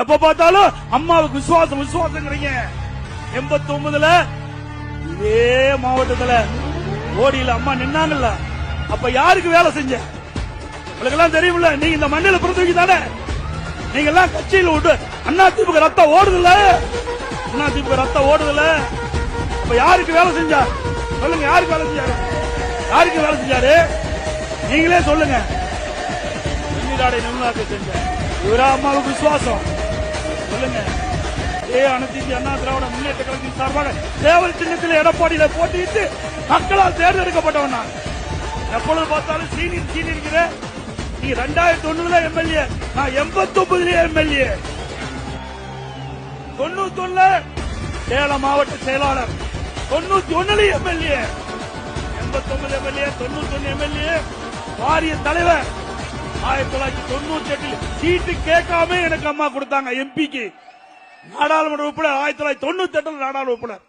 எப்ப பார்த்தாலும் அம்மாவுக்கு விசுவாசம் விசுவாசங்கிறீங்க. 89ல இதே மாவட்டத்துல ஓடியில அம்மா நின்னாங்கல்ல, அப்ப யாருக்கு வேலை செஞ்ச உங்களுக்கு எல்லாம் தெரியுமில்ல. நீங்க இந்த மண்ணில பிறந்தவங்க தானே. நீங்க எல்லாம் கட்சியில் விட்டு அண்ணா திமுக ரத்தம் ஓடுதுல, அண்ணா திமுக ரத்தம் ஓடுதுல. அப்ப யாருக்கு வேலை செஞ்சா சொல்லுங்க. யாருக்கு வேலை செஞ்சாரு? யாருக்கு வேலை செஞ்சாரு? நீங்களே சொல்லுங்க. வெண்ணிலாடை நிர்மலாக்கு செஞ்ச இவரா அம்மாவுக்கு விசுவாசம் சொல்லுங்க. அனைத்து இந்திய அண்ணா திராவிட முன்னேற்ற கழகத்தின் சார்பாக தேவல் சின்னத்தில் எடப்பாடியில போட்டியிட்டு மக்களால் தேர்ந்தெடுக்கப்பட்டவன் நான். எப்பொழுது பார்த்தாலும் சீனியர் இருக்கிற நீ 2001 எம்எல்ஏ, நான் 89 எம்எல்ஏ, 91 சேலம் மாவட்ட செயலாளர், 91 எம்எல்ஏ, 89 எம்எல்ஏ, 91 எம்எல்ஏ, வாரிய தலைவர். 1998 சீட்டு கேட்காம எனக்கு அம்மா கொடுத்தாங்க எம்பிக்கு. நாடாளுமன்ற உறுப்பினர் 1998 நாடாளுமன்ற உறுப்பினர்.